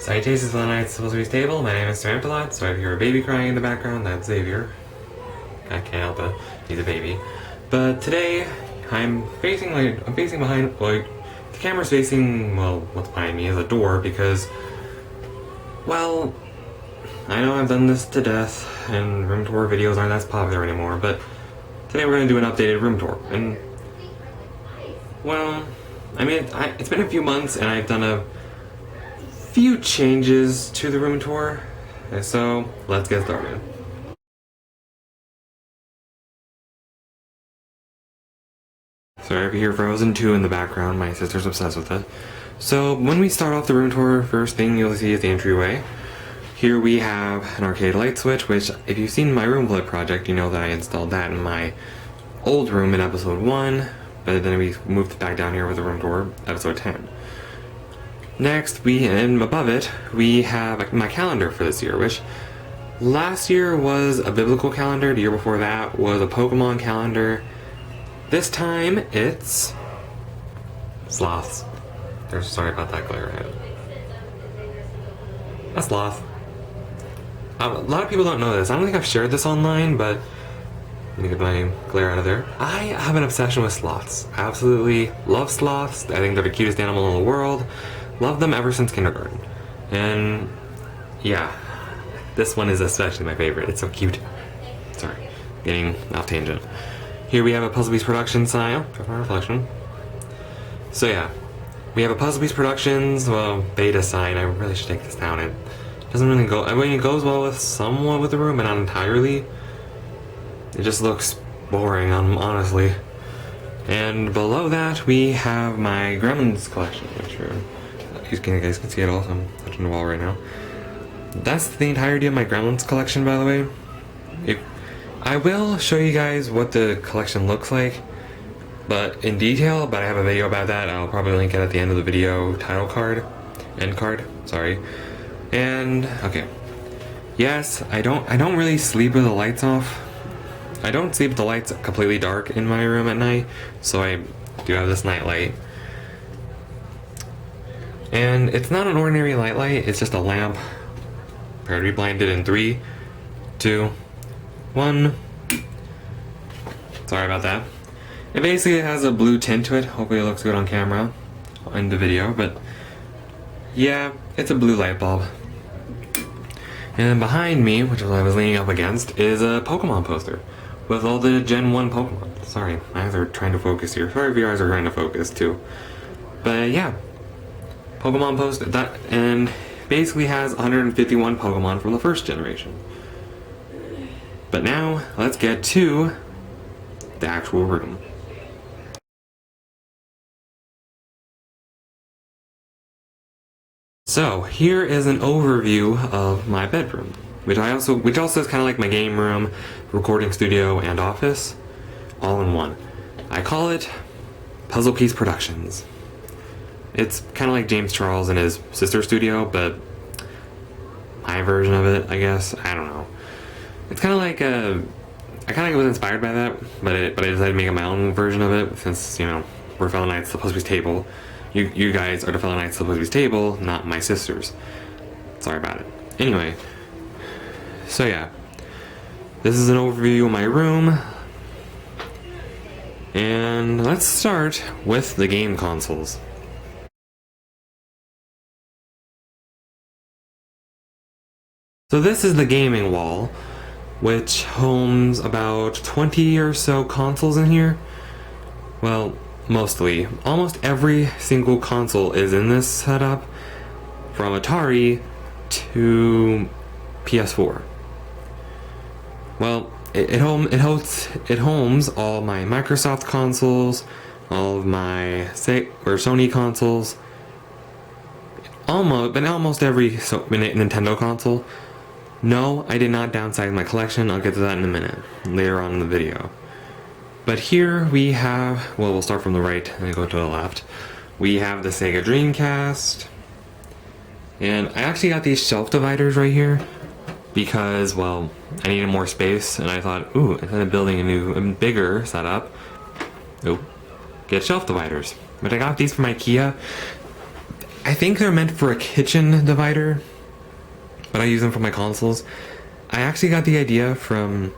This is the night's supposed to be stable. My name is Samantha, so if you hear a baby crying in the background, that's Xavier. I can't help it. He's a baby. But today, I'm facing behind, like, the camera's facing, well, what's behind me is a door because, well, I know I've done this to death, and room tour videos aren't as popular anymore, but today we're going to do an updated room tour. And, well, I mean, it's been a few months, and I've done a few changes to the room tour, and so let's get started. Sorry if you hear Frozen 2 in the background, my sister's obsessed with it. So when we start off the room tour, first thing you'll see is the entryway. Here we have an arcade light switch, which if you've seen my room flip project, you know that I installed that in my old room in episode 1, but then we moved it back down here with the room tour, episode 10. Next, and above it, we have my calendar for this year, which last year was a biblical calendar, the year before that was a Pokemon calendar. This time, it's sloths. Sorry about that glare head. A sloth. A lot of people don't know this. I don't think I've shared this online, but let me get my glare out of there. I have an obsession with sloths. I absolutely love sloths. I think they're the cutest animal in the world. Loved them ever since kindergarten. And yeah, this one is especially my favorite. It's so cute. Sorry, getting off tangent. Here we have a Puzzle Piece Productions sign. Reflection. So yeah, we have a Puzzle Piece Productions, well, beta sign. I really should take this down. It doesn't really go, I mean, it goes well with somewhat with the room, but not entirely. It just looks boring, honestly. And below that, we have my Gremlins collection, which are, you guys can see it all, so I'm touching the wall right now. That's the entirety of my Gremlins collection, by the way. I will show you guys what the collection looks like, but in detail, but I have a video about that. I'll probably link it at the end of the video end card, sorry. And, okay. Yes, I don't really sleep with the lights off. I don't sleep with the lights completely dark in my room at night, so I do have this night light. And it's not an ordinary light, it's just a lamp. Prepare to be blinded in 3, 2, 1. Sorry about that. It basically has a blue tint to it. Hopefully it looks good on camera in the video, but yeah, it's a blue light bulb. And behind me, which I was leaning up against, is a Pokemon poster with all the Gen 1 Pokemon. Sorry, my eyes are trying to focus here. Sorry if your eyes are trying to focus too. But yeah, Pokemon poster, that, and basically has 151 Pokemon from the first generation. But now, let's get to the actual room. So, here is an overview of my bedroom, which also is kind of like my game room, recording studio, and office, all in one. I call it Puzzle Piece Productions. It's kind of like James Charles and his sister studio, but my version of it, I guess. I don't know. It's kind of like I kind of was inspired by that, but I decided to make my own version of it since, you know, we're fellow knights of the Plushies table. You guys are the fellow knights of the Plushies table, not my sisters. Sorry about it. Anyway, so yeah, this is an overview of my room, and let's start with the game consoles. So this is the gaming wall, which homes about 20 or so consoles in here. Well, mostly. Almost every single console is in this setup, from Atari to PS4. Well, it homes all my Microsoft consoles, all of my Sony consoles, almost every Nintendo console. No, I did not downsize my collection. I'll get to that in a minute, later on in the video. But here we have, well, we'll start from the right and go to the left. We have the Sega Dreamcast. And I actually got these shelf dividers right here because, well, I needed more space, and I thought, ooh, instead of building a new, bigger setup, get shelf dividers. But I got these from IKEA. I think they're meant for a kitchen divider, but I use them for my consoles. I actually got the idea from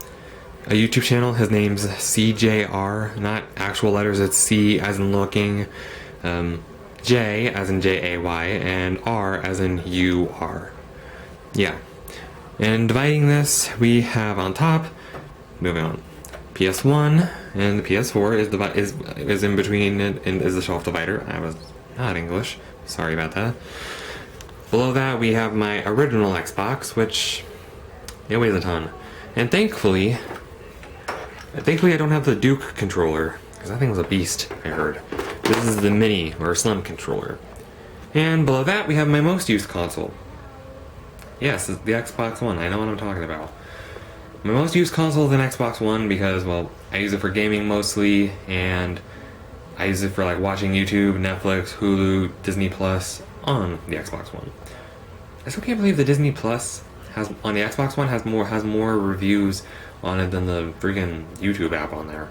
a YouTube channel. His name's CJR, not actual letters, it's C as in looking, J as in Jay, and R as in UR. Yeah. And dividing this, we have on top, moving on, PS1, and the PS4 is in between it and is the shelf divider. I was not English, sorry about that. Below that, we have my original Xbox, which it weighs a ton. And thankfully I don't have the Duke controller, because that thing was a beast, I heard. This is the mini, or slim controller. And below that, we have my most used console. Yes, it's the Xbox One, I know what I'm talking about. My most used console is an Xbox One because, well, I use it for gaming mostly, and I use it for like watching YouTube, Netflix, Hulu, Disney Plus on the Xbox One. I still can't believe the Disney Plus on the Xbox One has more reviews on it than the freaking YouTube app on there.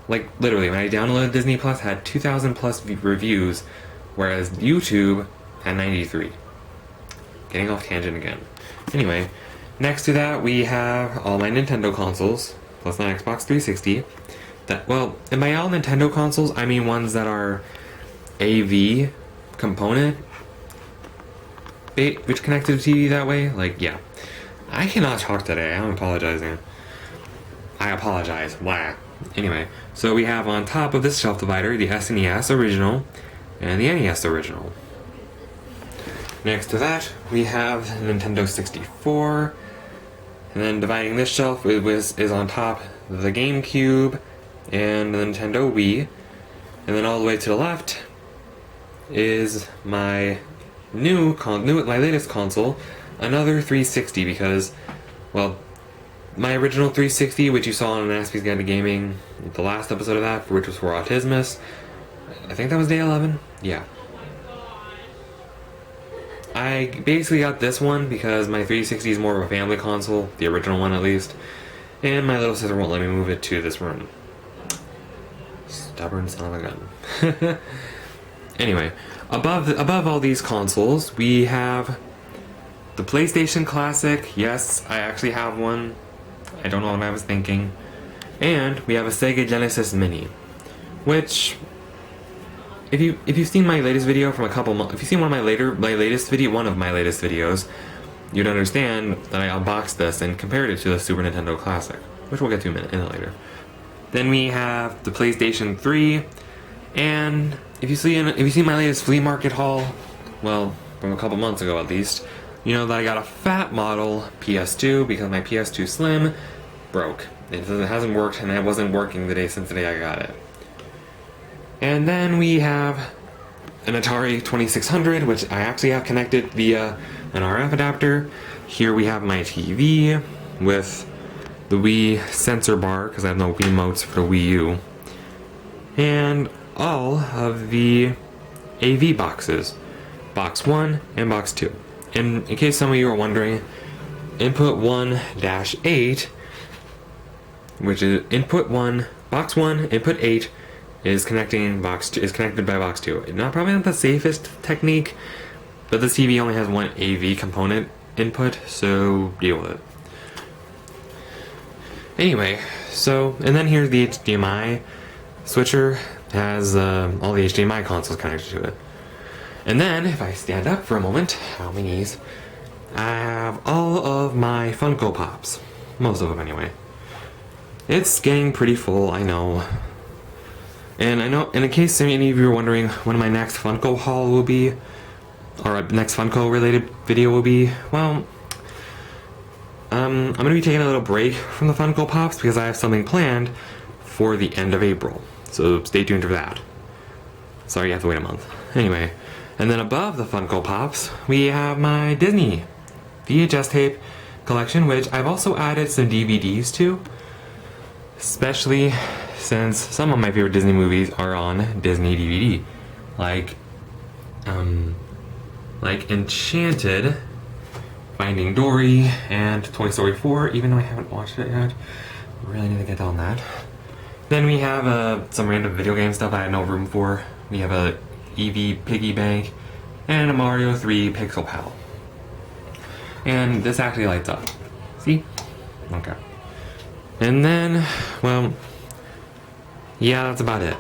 Like literally, when I downloaded Disney Plus, it had 2,000 plus reviews, whereas YouTube had 93. Getting off tangent again. Anyway, next to that we have all my Nintendo consoles plus my Xbox 360. And by all Nintendo consoles, I mean ones that are AV component which connected to TV that way. Like, yeah. I cannot talk today. I'm apologizing. I apologize. Blah. Anyway, so we have on top of this shelf divider the SNES original and the NES original. Next to that, we have Nintendo 64. And then dividing this shelf is on top the GameCube and the Nintendo Wii. And then all the way to the left is my my latest console, another 360, because, well, my original 360, which you saw on Aspie's Guide to Gaming, the last episode of that, which was for Autismus, I think that was day 11? Yeah. I basically got this one because my 360 is more of a family console, the original one at least, and my little sister won't let me move it to this room. Stubborn son of a gun. Anyway, above all these consoles, we have the PlayStation Classic. Yes, I actually have one. I don't know what I was thinking. And we have a Sega Genesis Mini, which, if you've seen my latest video from a couple months, if you've seen one of my latest videos, you'd understand that I unboxed this and compared it to the Super Nintendo Classic, which we'll get to a minute later. Then we have the PlayStation 3, and if you see my latest flea market haul, well, from a couple months ago at least, you know that I got a fat model PS2 because my PS2 Slim broke. It hasn't worked, and it wasn't working since the day I got it. And then we have an Atari 2600, which I actually have connected via an RF adapter. Here we have my TV with the Wii sensor bar, because I have no Wiimotes for the Wii U. And all of the AV boxes. Box 1 and Box 2. And in case some of you are wondering, input 1-8, which is box 1, input 8 is connected by box 2. Probably not the safest technique, but the TV only has one AV component input, so deal with it. Anyway, and then here's the HDMI switcher. Has all the HDMI consoles connected to it. And then, if I stand up for a moment, on my knees, I have all of my Funko Pops. Most of them, anyway. It's getting pretty full, I know. And in case any of you are wondering when my next Funko haul will be, or next Funko related video will be, well, I'm going to be taking a little break from the Funko Pops because I have something planned for the end of April. So stay tuned for that. Sorry you have to wait a month. Anyway, and then above the Funko Pops, we have my Disney VHS tape collection, which I've also added some DVDs to, especially since some of my favorite Disney movies are on Disney DVD, like Enchanted, Finding Dory, and Toy Story 4, even though I haven't watched it yet. I really need to get on that. Then we have some random video game stuff I had no room for. We have a EV piggy bank, and a Mario 3 Pixel Pal. And this actually lights up. See? Okay. And then, well, yeah, that's about it.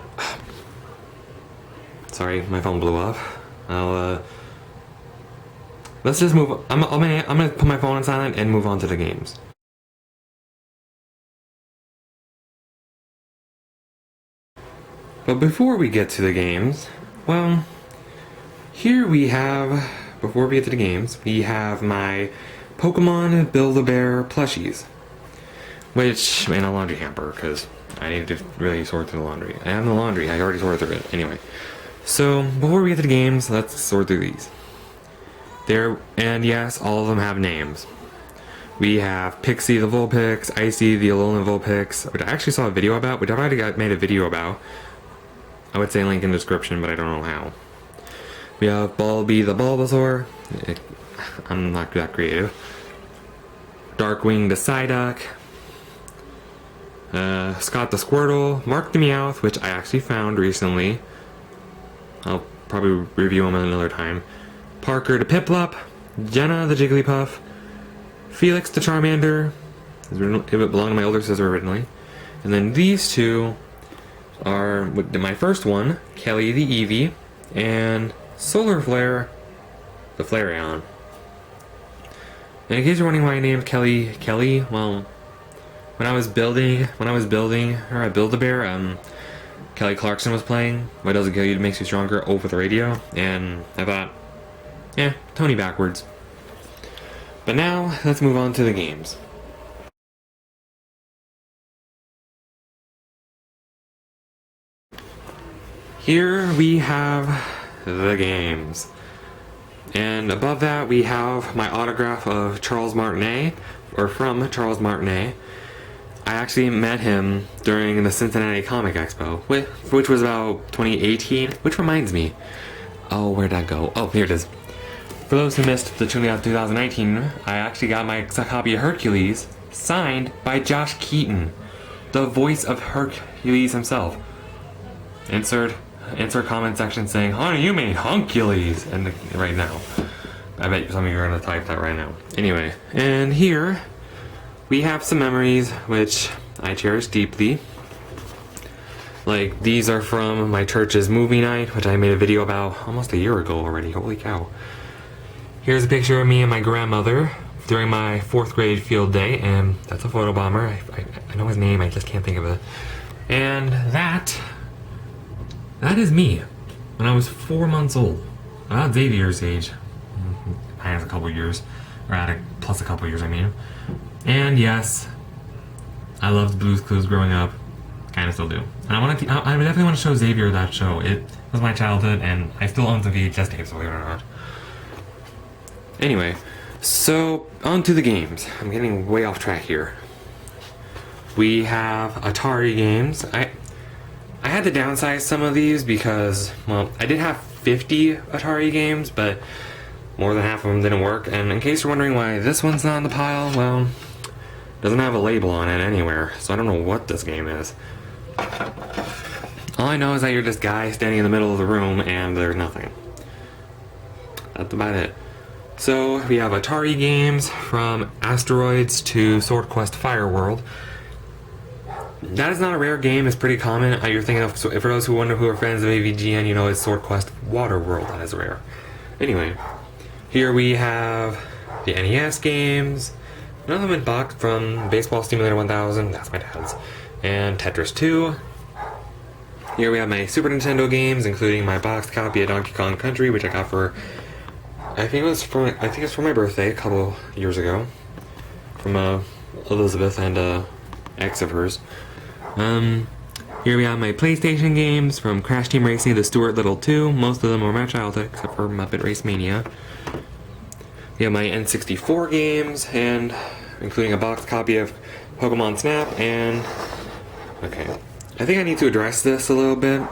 Sorry, my phone blew up. Let's just move. I'm gonna put my phone on silent and move on to the games. But before we get to the games, well, here we have, before we get to the games, we have my Pokemon Build-A-Bear plushies. Which, in a laundry hamper, because I need to really sort through the laundry. I have the laundry, I already sorted through it. Anyway, so before we get to the games, let's sort through these. And yes, all of them have names. We have Pixie the Vulpix, Icy the Alolan Vulpix, which I actually saw a video about, which I've already made a video about. I would say link in the description, but I don't know how. We have Bulby the Bulbasaur. I'm not that creative. Darkwing the Psyduck. Scott the Squirtle. Mark the Meowth, which I actually found recently. I'll probably review him another time. Parker the Piplup. Jenna the Jigglypuff. Felix the Charmander. It belonged to my older sister originally. And then these two are my first one, Kelly the Eevee, and Solar Flare the Flareon. And in case you're wondering why I named Kelly, well, when I was building her at Build-A-Bear, Kelly Clarkson was playing What Doesn't Kill You Makes You Stronger over the radio, and I thought, yeah, Tony backwards. But now, let's move on to the games. Here we have the games. And above that we have my autograph of Charles Martinet, or from Charles Martinet. I actually met him during the Cincinnati Comic Expo, which was about 2018, which reminds me. Oh, where'd that go? Oh, here it is. For those who missed the 2019, I actually got my copy of Hercules signed by Josh Keaton, the voice of Hercules himself. Insert comment section saying, honey, you made Huncules, and right now. I bet some of you are going to type that right now. Anyway, and here we have some memories which I cherish deeply. Like, these are from my church's movie night, which I made a video about almost a year ago already. Holy cow. Here's a picture of me and my grandmother during my 4th grade field day, and that's a photo bomber. I know his name, I just can't think of it. And that is me when I was 4 months old. About Xavier's age. Minus a couple years. Or plus a couple years, I mean. And yes, I loved Blue's Clues growing up. Kinda still do. And I definitely want to show Xavier that show. It was my childhood, and I still own the VHS tapes, believe it or not. Anyway, so on to the games. I'm getting way off track here. We have Atari games. I had to downsize some of these because, well, I did have 50 Atari games, but more than half of them didn't work. And in case you're wondering why this one's not in the pile, well, it doesn't have a label on it anywhere, so I don't know what this game is. All I know is that you're this guy standing in the middle of the room and there's nothing. That's about it. So we have Atari games from Asteroids to Sword Quest Fire World. That is not a rare game, it's pretty common. You're thinking of, so for those who wonder who are fans of AVGN, you know it's Sword Quest Water World, that is rare. Anyway, here we have the NES games, another one boxed from Baseball Simulator 1000, that's my dad's, and Tetris 2. Here we have my Super Nintendo games, including my boxed copy of Donkey Kong Country, which I got for, I think it's for my birthday a couple years ago, from Elizabeth and ex of hers. Here we have my PlayStation games from Crash Team Racing to Stuart Little 2. Most of them are my childhood, except for Muppet Race Mania. We have my N64 games, and including a boxed copy of Pokemon Snap, and okay, I think I need to address this a little bit.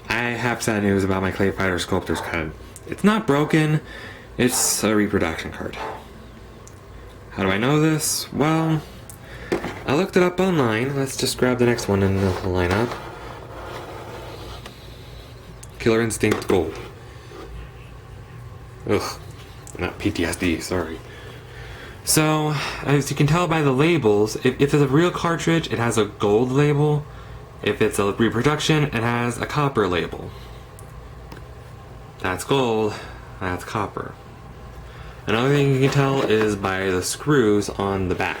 I have sad news about my Clay Fighter Sculptor's card. It's not broken, it's a reproduction card. How do I know this? Well, I looked it up online. Let's just grab the next one in the lineup. Killer Instinct Gold. Ugh, not PTSD, sorry. So, as you can tell by the labels, if it's a real cartridge, it has a gold label. If it's a reproduction, it has a copper label. That's gold, that's copper. Another thing you can tell is by the screws on the back.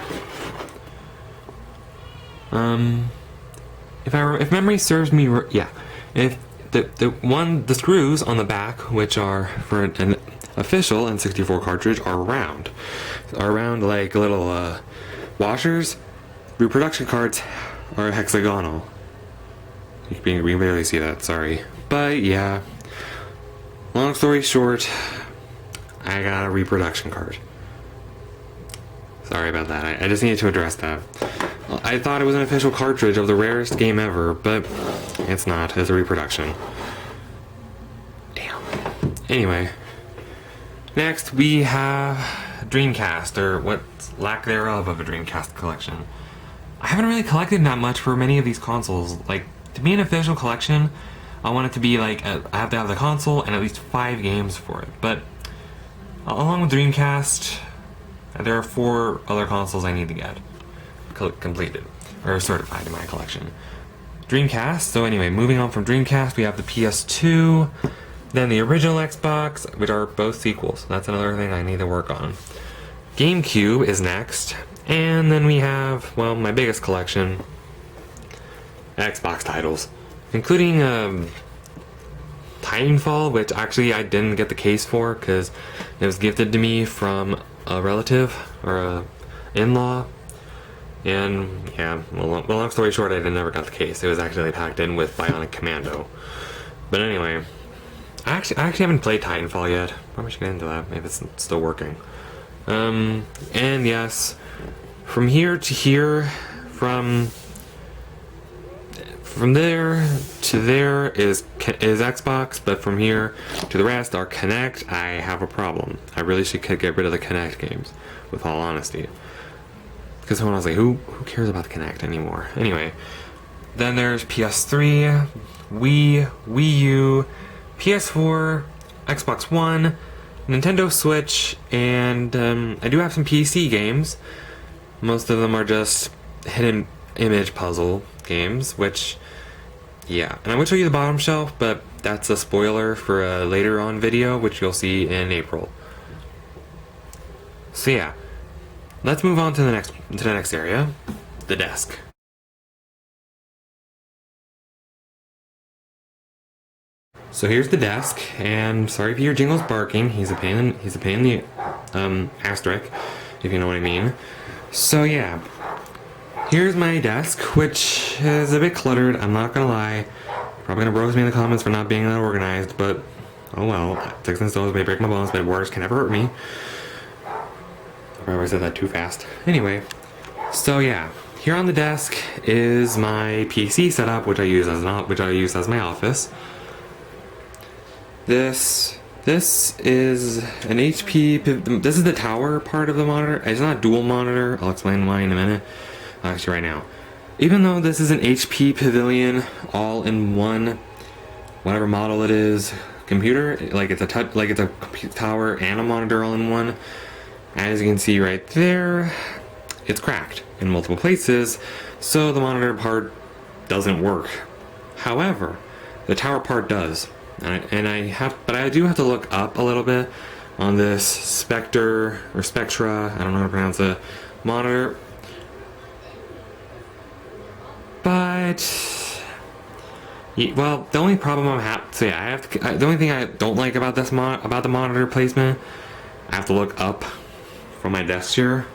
If memory serves me, yeah, if the screws on the back, which are for an official N64 cartridge, are round like little washers. Reproduction cards are hexagonal. You can barely see that, sorry. But yeah, long story short, I got a reproduction card. Sorry about that. I just needed to address that. I thought it was an official cartridge of the rarest game ever, but it's not. It's a reproduction. Damn. Anyway, next we have Dreamcast, or what's lack thereof of a Dreamcast collection. I haven't really collected that much for many of these consoles. Like, to be an official collection, I want it to be like, I have to have the console and at least 5 games for it. But along with Dreamcast, there are 4 other consoles I need to get completed, or certified in my collection. Dreamcast, so anyway, moving on from Dreamcast, we have the PS2, then the original Xbox, which are both sequels. That's another thing I need to work on. GameCube is next, and then we have, well, my biggest collection, Xbox titles, including Titanfall, which actually I didn't get the case for because it was gifted to me from a relative or a in-law. And yeah, well, long story short, I never got the case. It was actually packed in with Bionic Commando. But anyway, I actually haven't played Titanfall yet. Probably should get into that. Maybe it's still working. And yes, from here to here, from there to there is Xbox, but from here to the rest are Kinect. I have a problem. I really should get rid of the Kinect games, with all honesty. Because someone was like, who cares about the Kinect anymore? Anyway, then there's PS3, Wii, Wii U, PS4, Xbox One, Nintendo Switch, and I do have some PC games. Most of them are just hidden image puzzle games, which, yeah. And I would show you the bottom shelf, but that's a spoiler for a later on video, which you'll see in April. So yeah. Let's move on to the next area, the desk. So here's the desk, and sorry if you hear Jingle's barking. He's a pain in the asterisk, if you know what I mean. So yeah, here's my desk, which is a bit cluttered. I'm not gonna lie. Probably gonna roast me in the comments for not being that organized, but oh well. Sticks and stones may break my bones, but words can never hurt me. I said that too fast. Anyway, so yeah, here on the desk is my PC setup, which I use as my office. This is an HP. This is the tower part of the monitor. It's not a dual monitor. I'll explain why in a minute. Actually, right now, even though this is an HP Pavilion all-in-one, whatever model it is, computer, like it's a tower and a monitor all-in-one. As you can see right there, it's cracked in multiple places, so the monitor part doesn't work. However, the tower part does, but I do have to look up a little bit on this Spectra, I don't know how to pronounce it, monitor. But well, the only problem the only thing I don't like about about the monitor placement, I have to look up from my desk chair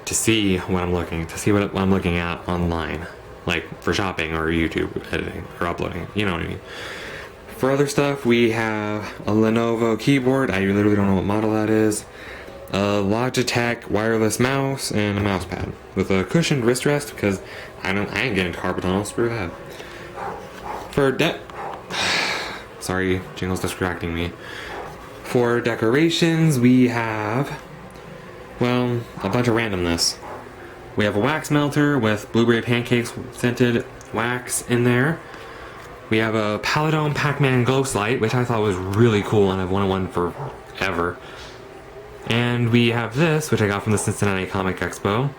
to see what I'm looking at online, like for shopping or YouTube editing or uploading, you know what I mean. For other stuff, we have a Lenovo keyboard. I literally don't know what model that is. A Logitech wireless mouse and a mouse pad with a cushioned wrist rest because I ain't getting carpal tunnel. Screw that. Sorry, Jingle's distracting me. For decorations, we have, well, a bunch of randomness. We have a wax melter with blueberry pancakes scented wax in there. We have a Paladone Pac-Man ghost light, which I thought was really cool, and I've wanted one ever. And we have this, which I got from the Cincinnati Comic Expo.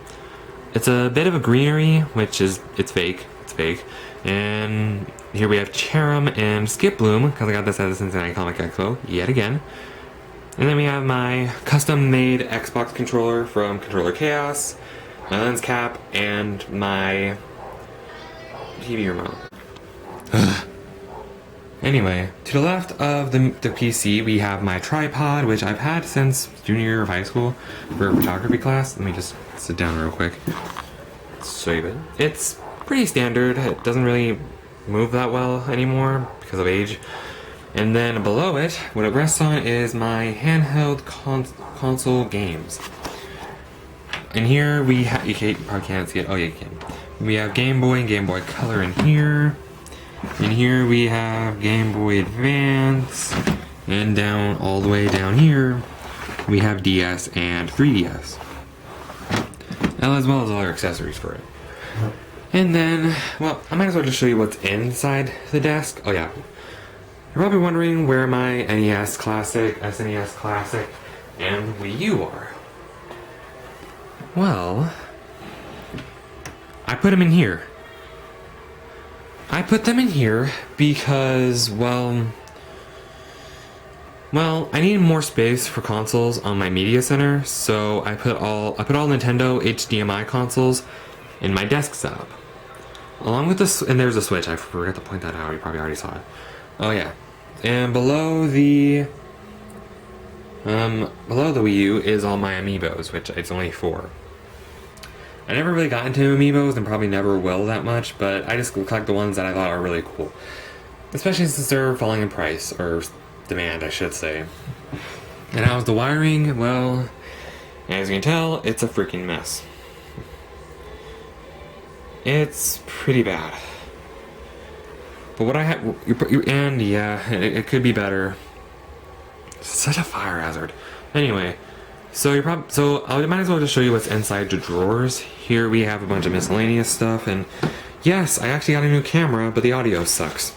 It's a bit of a greenery, which is, it's fake. It's fake. And here we have Cherum and Skip Bloom, because I got this at the Cincinnati Comic Expo, yet again. And then we have my custom-made Xbox controller from Controller Chaos, my lens cap, and my TV remote. Anyway, to the left of the PC, we have my tripod, which I've had since junior year of high school for a photography class. Let me just sit down real quick. Show you it. It's pretty standard. It doesn't really move that well anymore because of age. And then below it, what it rests on is my handheld console games. And here we have, you probably can't see it. Oh yeah, you can. We have Game Boy and Game Boy Color in here. And here we have Game Boy Advance. And down, all the way down here, we have DS and 3DS. As well as other accessories for it. And then, well, I might as well just show you what's inside the desk. Oh yeah. You're probably wondering where my NES Classic, SNES Classic, and Wii U are. Well, I put them in here. I put them in here because, well, I needed more space for consoles on my media center, so I put all Nintendo HDMI consoles in my desk setup. Along with this, and there's a Switch. I forgot to point that out. You probably already saw it. Oh yeah, and below the Wii U is all my amiibos, which it's only 4. I never really got into amiibos and probably never will that much, but I just collect the ones that I thought are really cool. Especially since they're falling in price, or demand, I should say. And how's the wiring? Well, as you can tell, it's a freaking mess. It's pretty bad. But what I have, and yeah, it could be better. Such a fire hazard. Anyway, so I might as well just show you what's inside the drawers. Here we have a bunch of miscellaneous stuff, and yes, I actually got a new camera, but the audio sucks.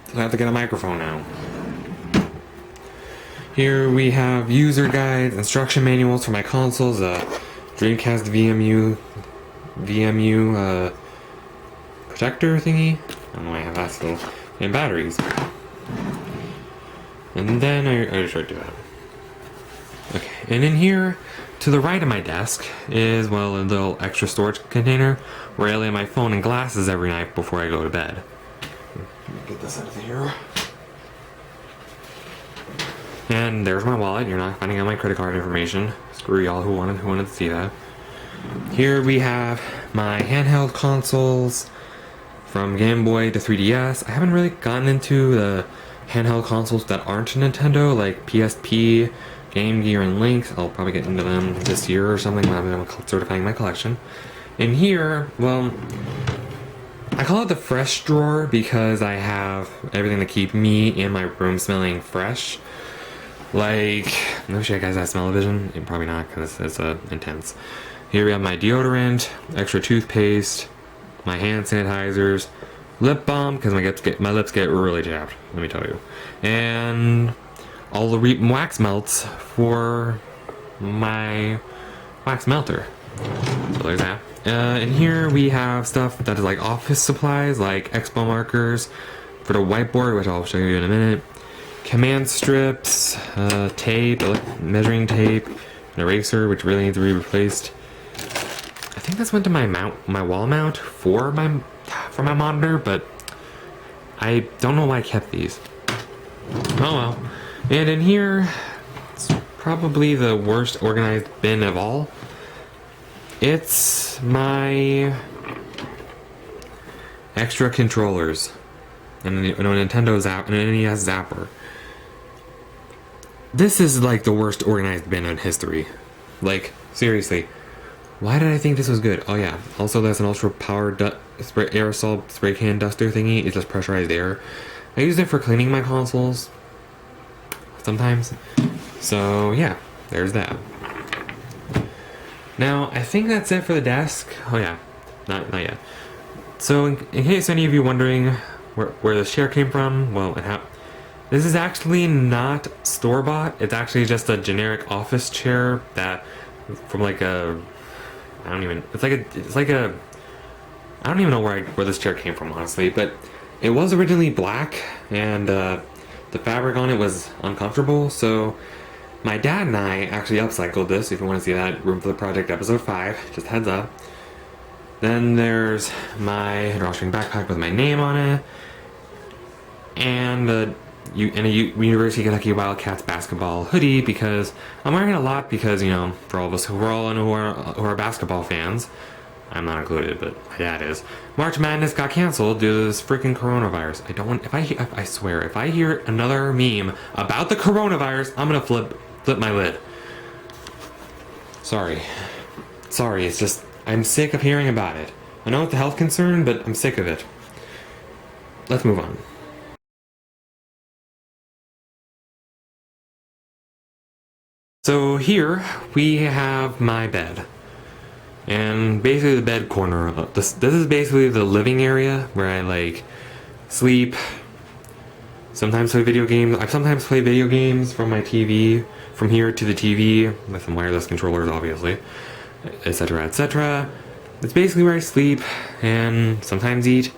So I have to get a microphone now. Here we have user guides, instruction manuals for my consoles, Dreamcast VMU protector thingy. I don't know why I have that still. And batteries. And then I just showed you that. Okay, and in here, to the right of my desk, is, well, a little extra storage container where I lay my phone and glasses every night before I go to bed. Get this out of here. And there's my wallet. You're not finding out my credit card information. Screw y'all who wanted to see that. Here we have my handheld consoles from Game Boy to 3DS. I haven't really gotten into the handheld consoles that aren't Nintendo, like PSP, Game Gear, and Lynx. I'll probably get into them this year or something when I'm certifying my collection. And here, well, I call it the fresh drawer because I have everything to keep me and my room smelling fresh. Like, let me show you guys that smell-o-vision. Probably not, because it's intense. Here we have my deodorant, extra toothpaste, my hand sanitizers, lip balm, because my lips get really chapped, let me tell you. And all the wax melts for my wax melter. So there's that. And here we have stuff that is like office supplies, like expo markers for the whiteboard, which I'll show you in a minute. Command strips, tape, measuring tape, an eraser, which really needs to be replaced. I think this went to my wall mount for my monitor, but I don't know why I kept these. Oh well. And in here, it's probably the worst organized bin of all. It's my extra controllers and a Nintendo and an NES Zapper. This is like the worst organized bin in history. Like, seriously. Why did I think this was good? Oh yeah. Also, there's an ultra powered aerosol spray can duster thingy. It's just pressurized air. I use it for cleaning my consoles sometimes. So yeah, there's that. Now, I think that's it for the desk. Oh yeah, not yet. So in case any of you wondering where the chair came from, well, This is actually not store-bought. It's actually just a generic office chair that from like a I don't even I don't even know where this chair came from, honestly, but it was originally black and the fabric on it was uncomfortable, so my dad and I actually upcycled this. If you want to see that, Room for the Project episode 5, just heads up. Then there's my drawstring backpack with my name on it, and a University of Kentucky Wildcats basketball hoodie, because I'm wearing it a lot because, you know, for all of us who are basketball fans, I'm not included, but my dad is. March Madness got canceled due to this freaking coronavirus. I swear, if I hear another meme about the coronavirus, I'm gonna flip my lid. Sorry, it's just, I'm sick of hearing about it. I know it's a health concern, but I'm sick of it. Let's move on. So here we have my bed, and basically the bed corner. This is basically the living area where I like sleep. Sometimes play video games. I sometimes play video games from my TV, from here to the TV with some wireless controllers, obviously, etc., etc. It's basically where I sleep and sometimes eat.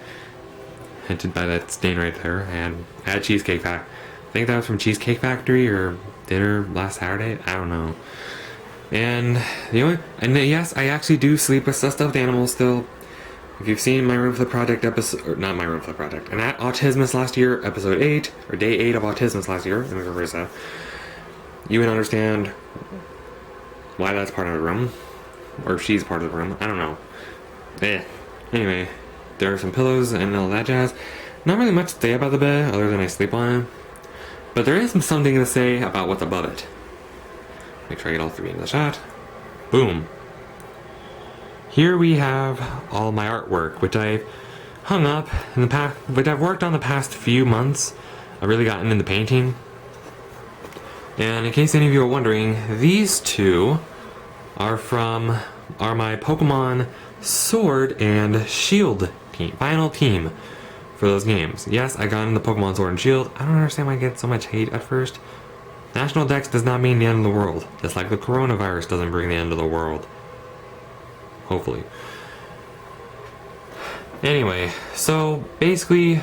Hinted by that stain right there. I had Cheesecake Factory. I think that was from Cheesecake Factory or dinner last Saturday. I don't know. And yes, I actually do sleep with stuffed animals still. If you've seen my Room for the Project episode, or not my Room for the Project, and at Autismus last year, episode 8, or day 8 of Autismus last year, let me reverse that, you would understand why that's part of the room, or if she's part of the room. I don't know. Anyway, there are some pillows and all that jazz. Not really much to say about the bed other than I sleep on it, but there is something to say about what's above it. Make sure I get all 3 in the shot. Boom. Here we have all my artwork, which I've hung up in the past, which I've worked on the past few months. I've really gotten into painting. And in case any of you are wondering, these two are my Pokemon Sword and Shield team, final team for those games. Yes, I got into Pokemon Sword and Shield. I don't understand why I get so much hate at first. National Dex does not mean the end of the world, just like the coronavirus doesn't bring the end of the world. Hopefully. Anyway, so basically,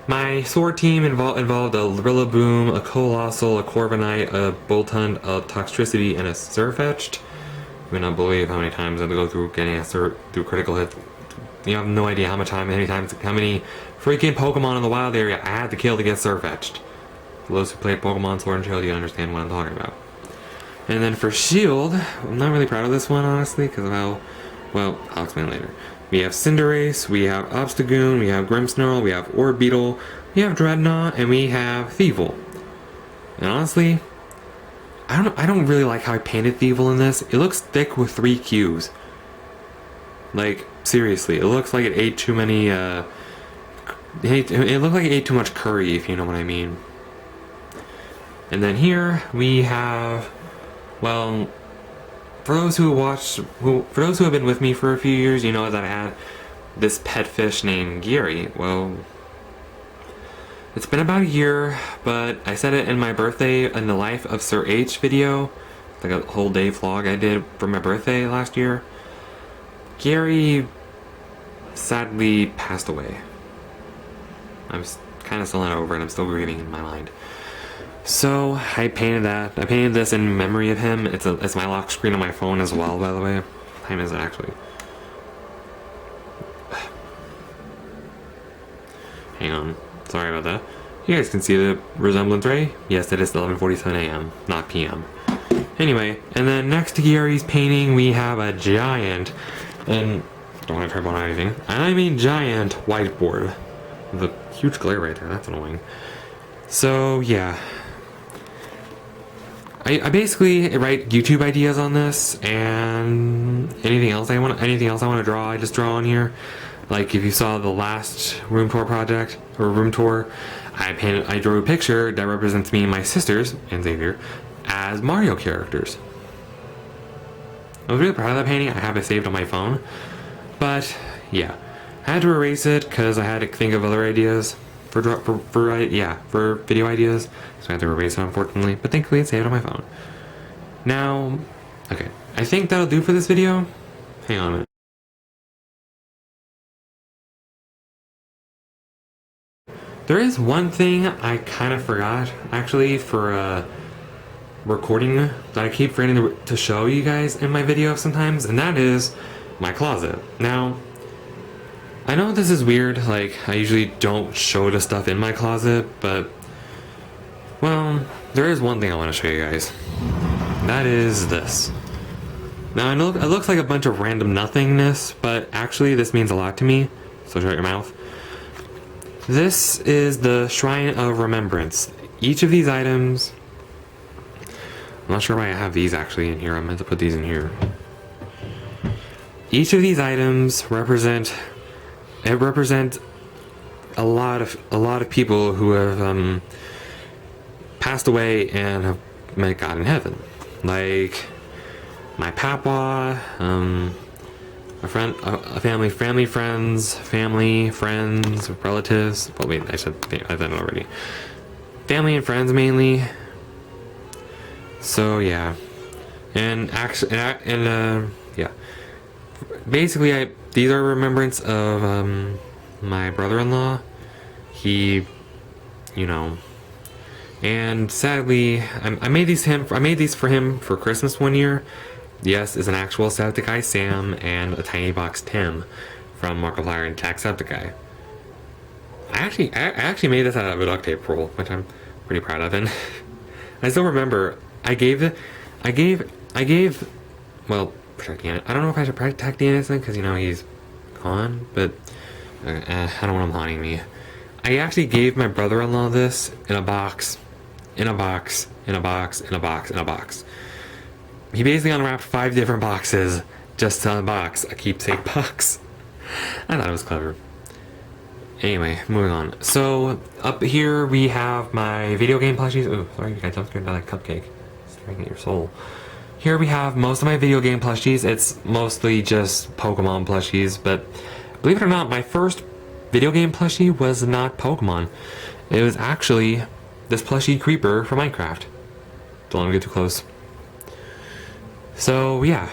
my sword team involved a Rillaboom, a Colossal, a Corviknight, a Boltund, a Toxtricity, and a Sirfetch'd. You would not believe how many times I had to go through getting a through critical hits. You have no idea how many freaking Pokemon in the wild area I had to kill to get Sirfetch'd. For those who play Pokemon Sword and Shield, you understand what I'm talking about. And then for Shield, I'm not really proud of this one, honestly, because of well, I'll explain later. We have Cinderace, we have Obstagoon, we have Grimmsnarl, we have Orbeetle, we have Dreadnought, and we have Thievul. And honestly, I don't really like how I painted Thievul in this. It looks thick with 3 Qs. Like, seriously, it looks like it ate too many, it looked like it ate too much curry, if you know what I mean. And then here, we have, well, for those who have been with me for a few years, you know that I had this pet fish named Gary. Well, it's been about a year, but I said it in my birthday in the Life of Sir H video, like a whole day vlog I did for my birthday last year. Gary sadly passed away. I'm kind of still not over it. I'm still grieving in my mind. So I painted that. I painted this in memory of him. It's my lock screen on my phone as well, by the way. What time is it actually? Hang on. Sorry about that. You guys can see the resemblance, right? Yes, it is 11:47 a.m., not p.m. Anyway, and then next to Gary's painting, we have a giant, and don't want to type on anything, and I mean giant whiteboard. The huge glare right there. That's annoying. So yeah. I basically write YouTube ideas on this, and anything else I want to draw, I just draw on here. Like if you saw the last room tour project or room tour, I drew a picture that represents me and my sisters and Xavier as Mario characters. I was really proud of that painting. I have it saved on my phone, but yeah, I had to erase it because I had to think of other ideas. for video ideas. So I have to erase it, unfortunately, but thankfully it's saved on my phone. Now, okay, I think that'll do for this video. Hang on a minute. There is one thing I kind of forgot, actually, for recording that I keep forgetting to show you guys in my video sometimes, and that is my closet. Now, I know this is weird, like, I usually don't show the stuff in my closet, but, well, there is one thing I want to show you guys. That is this. Now, I know it looks like a bunch of random nothingness, but actually this means a lot to me, so shut your mouth. This is the Shrine of Remembrance. Each of these items... I'm not sure why I have these actually in here. I meant to put these in here. Each of these items represent a lot of people who have passed away and have met God in heaven. Like my papa, family, friends, relatives. Well, wait, I said that already. Family and friends mainly. So yeah, and actually, yeah. Basically, these are remembrance of my brother-in-law. He, you know, and sadly, I made these for him for Christmas one year. Yes, is an actual Septiceye Sam and a tiny box Tim from Markiplier and Jacksepticeye. I actually made this out of a duct tape roll, which I'm pretty proud of, and I still remember I gave, well, protecting it. I don't know if I should protect the innocent because, you know, he's gone, but I don't want him haunting me. I actually gave my brother-in-law this in a box, in a box, in a box, in a box, in a box. He basically unwrapped 5 different boxes just to unbox a keepsake box. I thought it was clever. Anyway, moving on. So, up here we have my video game plushies. Oh, sorry, you guys, I'm scared about that cupcake. Staring at your soul. Here we have most of my video game plushies. It's mostly just Pokemon plushies, but believe it or not, my first video game plushie was not Pokemon. It was actually this plushie creeper from Minecraft. Don't let me get too close. So, yeah.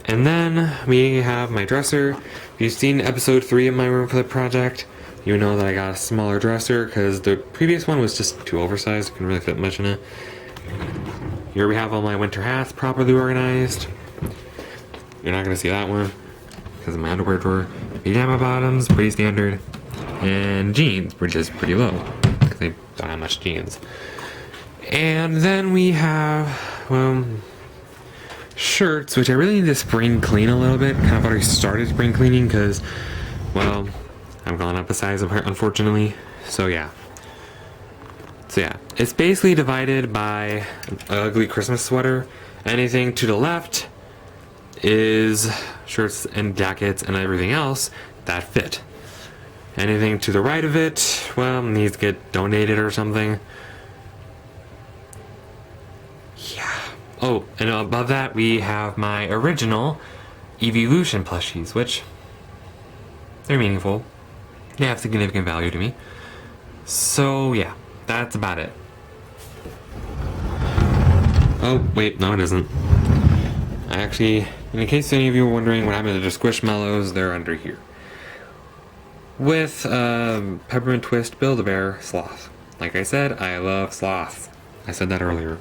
And then we have my dresser. If you've seen episode 3 of my room flip project, you know that I got a smaller dresser because the previous one was just too oversized. Couldn't really fit much in it. Here we have all my winter hats properly organized. You're not going to see that one because of my underwear drawer. Pajama bottoms, pretty standard. And jeans, which is pretty low because I don't have much jeans. And then we have, well, shirts, which I really need to spring clean a little bit. Kind of already started spring cleaning because, well, I've gone up a size unfortunately. So yeah. It's basically divided by an ugly Christmas sweater. Anything to the left is shirts and jackets and everything else that fit. Anything to the right of it, well, needs to get donated or something. Yeah. Oh, and above that we have my original Evolution plushies, which they're meaningful. They have significant value to me. So yeah, that's about it. Oh, wait, no it isn't. I actually, in case any of you were wondering what happened to the Squishmallows, they're under here. With Peppermint Twist Build-A-Bear Sloth. Like I said, I love sloths. I said that earlier.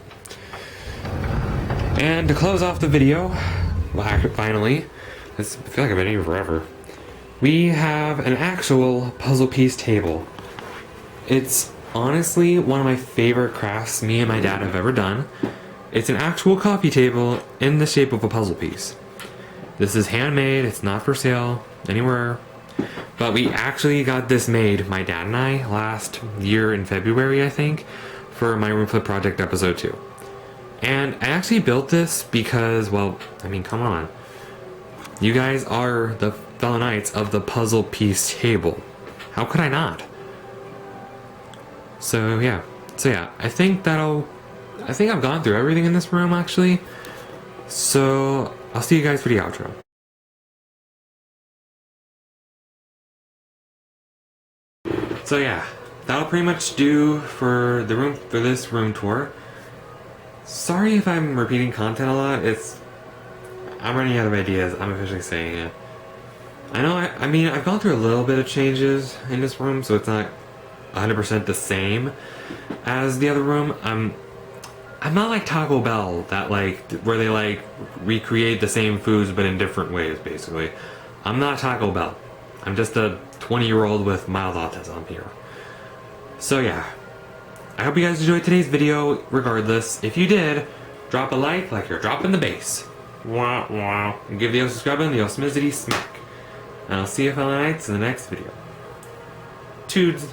And to close off the video, finally, I feel like I've been here forever. We have an actual puzzle piece table. It's honestly one of my favorite crafts me and my dad have ever done. It's an actual coffee table in the shape of a puzzle piece. This is handmade, it's not for sale anywhere. But we actually got this made, my dad and I, last year in February, I think, for my room flip project episode 2. And I actually built this because, well, I mean, come on. You guys are the fellow knights of the puzzle piece table. How could I not? So yeah, I think I've gone through everything in this room actually. So I'll see you guys for the outro. So yeah, that'll pretty much do for this room tour. Sorry if I'm repeating content a lot. I'm running out of ideas. I'm officially saying it. I know. I mean, I've gone through a little bit of changes in this room, so it's not 100% the same as the other room. I'm not like Taco Bell, that where they recreate the same foods but in different ways. Basically, I'm not Taco Bell. I'm just a 20-year-old with mild autism here. So yeah, I hope you guys enjoyed today's video. Regardless, if you did, drop a like you're dropping the bass. Wah wah. And give the O subscribe button the Osmizity smack. And I'll see you fellow knights in the next video. Toods.